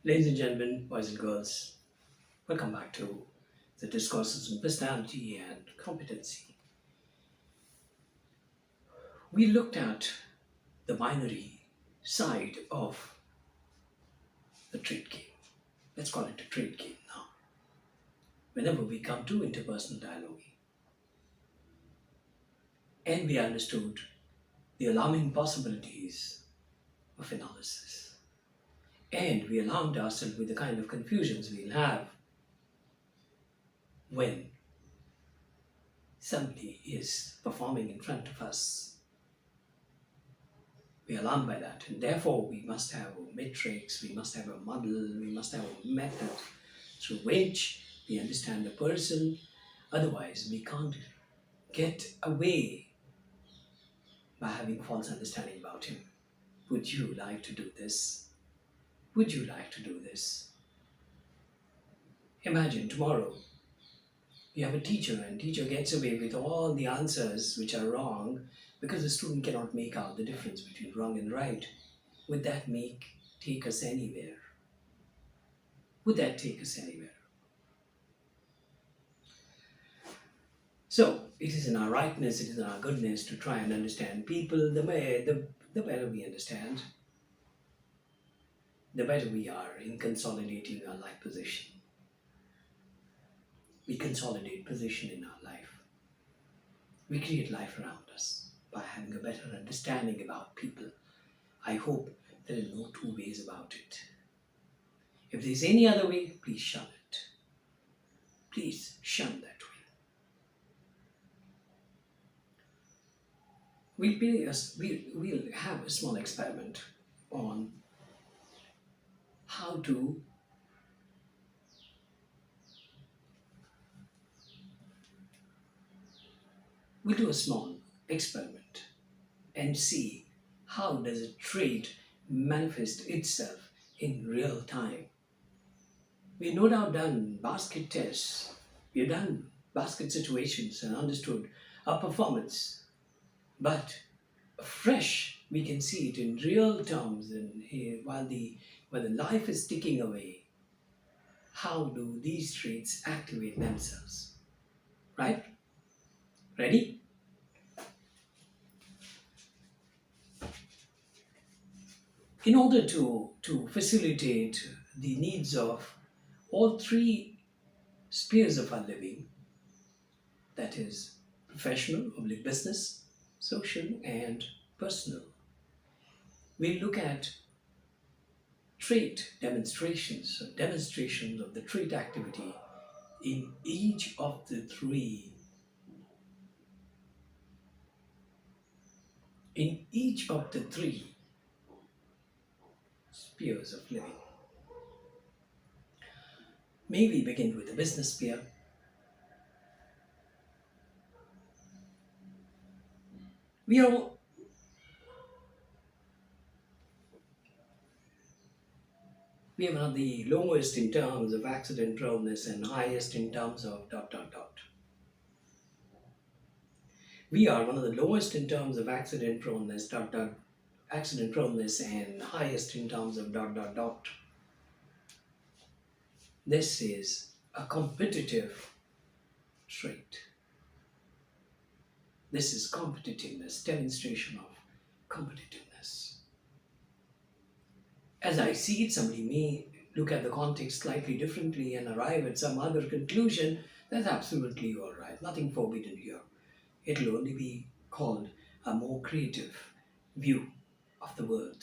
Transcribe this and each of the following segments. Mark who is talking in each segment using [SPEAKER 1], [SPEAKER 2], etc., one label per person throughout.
[SPEAKER 1] Ladies and gentlemen, boys and girls, welcome back to the discourses on personality and competency. We looked at the binary side of the trait game. Let's call it a trait game now. Whenever we come to interpersonal dialogue, and we understood the alarming possibilities of analysis, and we alarmed ourselves with the kind of confusions we'll have when somebody is performing in front of us. We are alarmed by that, and therefore we must have a matrix, we must have a model, we must have a method through which we understand the person. Otherwise, we can't get away by having false understanding about him. Would you like to do this? Would you like to do this? Imagine tomorrow you have a teacher and teacher gets away with all the answers which are wrong because the student cannot make out the difference between wrong and right. Would that take us anywhere? Would that take us anywhere? So it is in our rightness, it is in our goodness to try and understand people. The better we understand, the better we are in consolidating our life position. We consolidate position in our life. We create life around us by having a better understanding about people. I hope there are no two ways about it. If there's any other way, please shun it. Please shun that way. We'll have a small experiment on how to we'll do a small experiment and see how does a trait manifest itself in real time. We've no doubt done basket tests, we've done basket situations and understood our performance, but fresh we can see it in real terms, and while the life is ticking away, how do these traits activate themselves? Right? Ready? In order to facilitate the needs of all three spheres of our living, that is professional, public business, social, and personal, we look at trait demonstrations, demonstrations of the trait activity in each of the three. In each of the three spheres of living. May we begin with the business sphere. We are one of the lowest in terms of accident proneness and highest in terms of ... We are one of the lowest in terms of accident proneness ... accident proneness and highest in terms of ... This is a competitive trait. This is competitiveness, demonstration of competitiveness. As I see it, somebody may look at the context slightly differently and arrive at some other conclusion. That's absolutely all right. Nothing forbidden here. It'll only be called a more creative view of the world.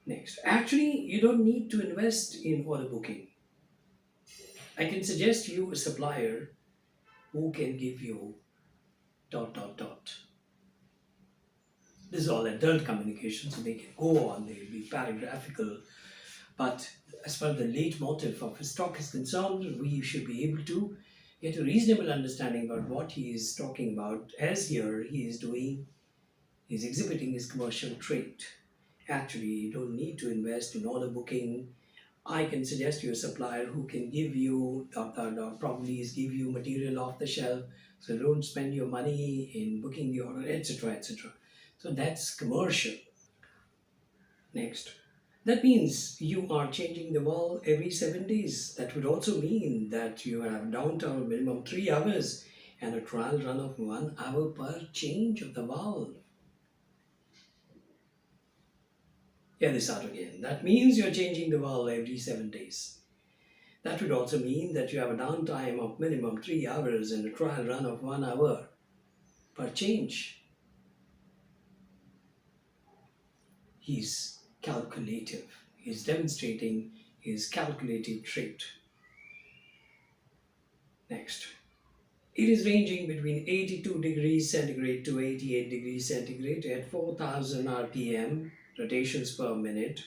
[SPEAKER 1] Next, actually, you don't need to invest in order booking. I can suggest you a supplier who can give you ... This is all adult communication, so they can go on, they'll be paragraphical. But as far as the leitmotif of his talk is concerned, we should be able to get a reasonable understanding about what he is talking about, as here he is exhibiting his commercial trait. Actually, you don't need to invest in order booking. I can suggest you a supplier who can give you ... probably give you material off the shelf, so don't spend your money in booking the order, etc., etc. So that's commercial. Next, That means you are changing the valve every 7 days. That would also mean that you have downtime minimum 3 hours and a trial run of 1 hour per change of the valve. Hear this out again. That means you're changing the valve every 7 days. That would also mean that you have a downtime of minimum 3 hours and a trial run of 1 hour per change. He's calculative. He's demonstrating his calculative trait. Next. It is ranging between 82 degrees centigrade to 88 degrees centigrade at 4000 rpm rotations per minute.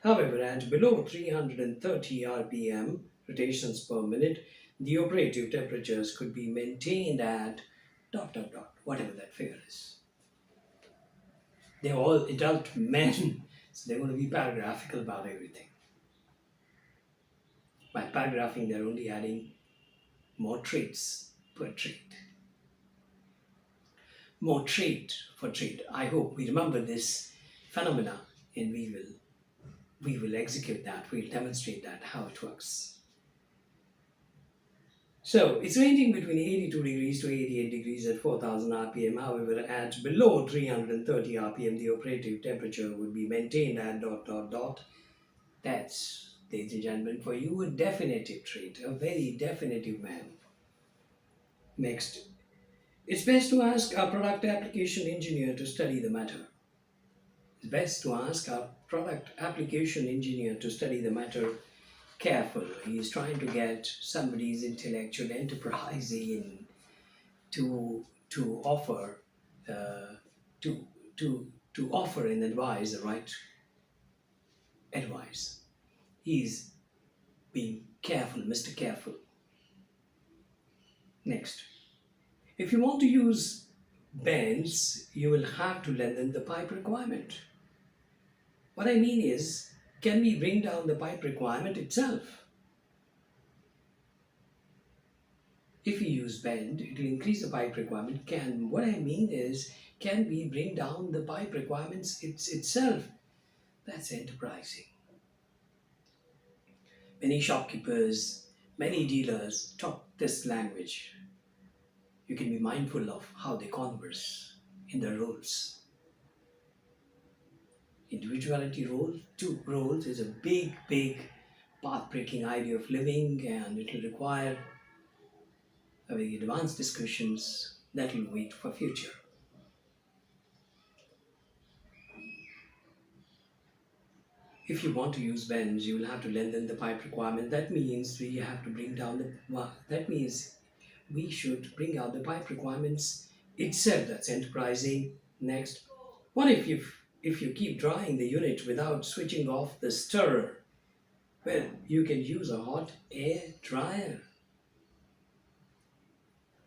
[SPEAKER 1] However, at below 330 rpm rotations per minute, the operative temperatures could be maintained at whatever that figure is. They're all adult men, so they're going to be paragraphical about everything. By paragraphing, they're only adding more traits per trait. More trait for trait. I hope we remember this phenomena and we will execute that, we'll demonstrate that, how it works. So it's ranging between 82 degrees to 88 degrees at 4000 rpm. However, at below 330 rpm, the operative temperature would be maintained at That's, ladies and gentlemen, for you a definitive trait, a very definitive man. Next, it's best to ask our product application engineer to study the matter. It's best to ask our product application engineer to study the matter careful. He's trying to get somebody's intellectual enterprise in to offer to offer and advise the right advice. He's being careful, Mr. Careful. Next, if you want to use bends, you will have to lengthen the pipe requirement. What I mean is, can we bring down the pipe requirement itself? If we use bend, it will increase the pipe requirement. What I mean is, can we bring down the pipe requirements itself? That's enterprising. Many shopkeepers, many dealers talk this language. You can be mindful of how they converse in their roles. Individuality role, two roles is a big path-breaking idea of living, and it will require a very advanced discussions that will wait for future. If you want to use bends, you will have to lengthen the pipe requirement. That means we have to bring down that means we should bring out the pipe requirements itself. That's enterprising. Next, what if you keep drying the unit without switching off the stirrer? Well, you can use a hot air dryer.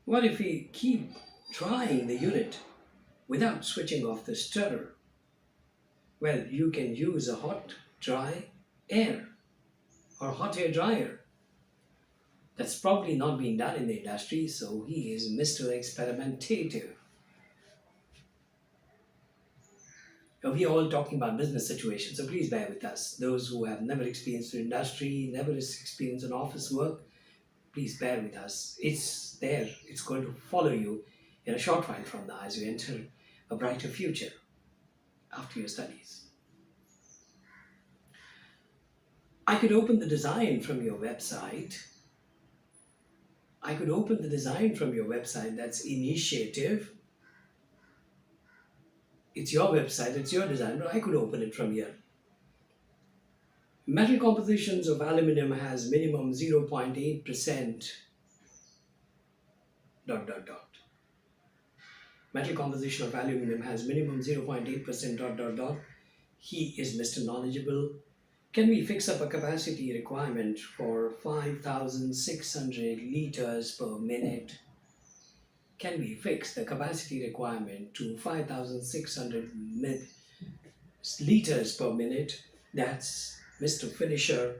[SPEAKER 1] What if we keep drying the unit without switching off the stirrer? Well, you can use a hot dry air or hot air dryer. That's probably not being done in the industry, so he is Mr. Experimentative. We are all talking about business situations, so please bear with us. Those who have never experienced the industry, never experienced an office work, please bear with us. It's there. It's going to follow you in a short while from now as you enter a brighter future after your studies. I could open the design from your website. That's initiative. It's your website, it's your design, but I could open it from here. Metal compositions of aluminum has minimum 0.8%. Metal composition of aluminum has minimum 0.8%. He is Mr. Knowledgeable. Can we fix up a capacity requirement for 5,600 liters per minute? Can we fix the capacity requirement to 5,600 liters per minute? That's Mr. Finisher.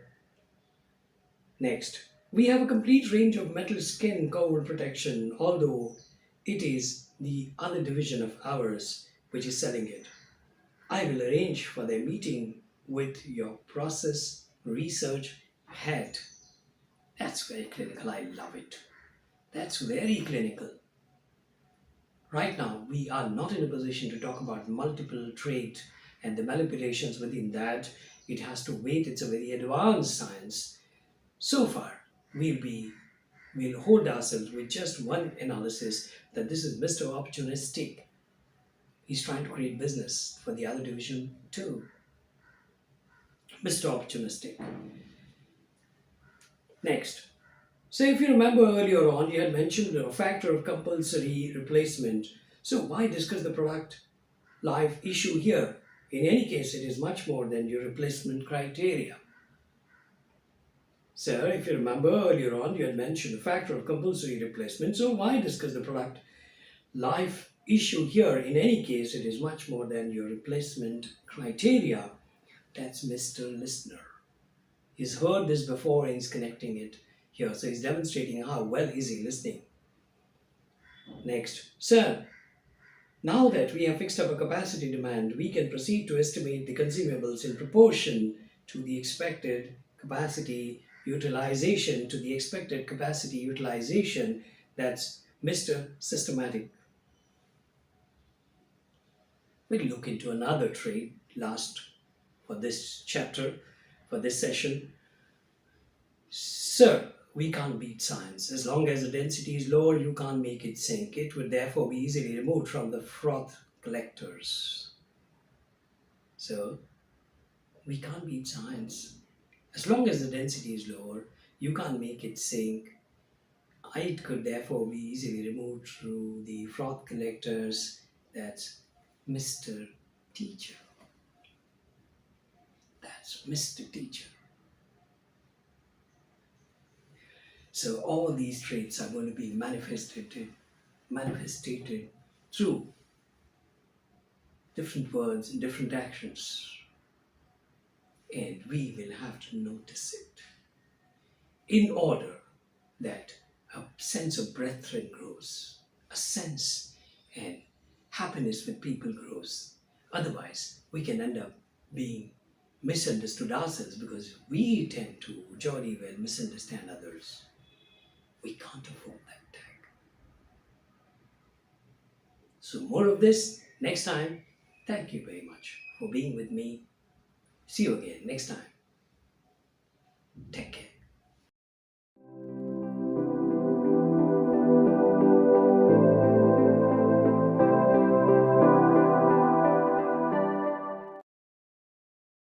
[SPEAKER 1] Next, we have a complete range of metal skin cold protection, although it is the other division of ours which is selling it. I will arrange for their meeting with your process research head. That's very clinical. I love it. That's very clinical. Right now, we are not in a position to talk about multiple trait and the manipulations within that. It has to wait. It's a very advanced science. So far, we'll hold ourselves with just one analysis that this is Mr. Opportunistic. He's trying to create business for the other division too. Mr. Opportunistic. Next. So if you remember earlier on, you had mentioned a factor of compulsory replacement. So why discuss the product life issue here? In any case, it is much more than your replacement criteria. So if you remember earlier on, you had mentioned a factor of compulsory replacement. So why discuss the product life issue here? In any case, it is much more than your replacement criteria. That's Mr. Listener. He's heard this before and he's connecting it here. So he's demonstrating how well is he listening. Next. Sir, now that we have fixed up a capacity demand, we can proceed to estimate the consumables in proportion to the expected capacity utilization. That's Mr. Systematic. We'll look into another trait last for this chapter, for this session. Sir, we can't beat science. As long as the density is lower, you can't make it sink. It would therefore be easily removed from the froth collectors. So, we can't beat science. As long as the density is lower, you can't make it sink. It could therefore be easily removed through the froth collectors. That's Mr. Teacher. That's Mr. Teacher. So all these traits are going to be manifested through different words and different actions. And we will have to notice it in order that a sense of brethren grows, a sense and happiness with people grows. Otherwise, we can end up being misunderstood ourselves because we tend to jolly well misunderstand others. We can't afford that tag. So more of this next time. Thank you very much for being with me. See you again next time.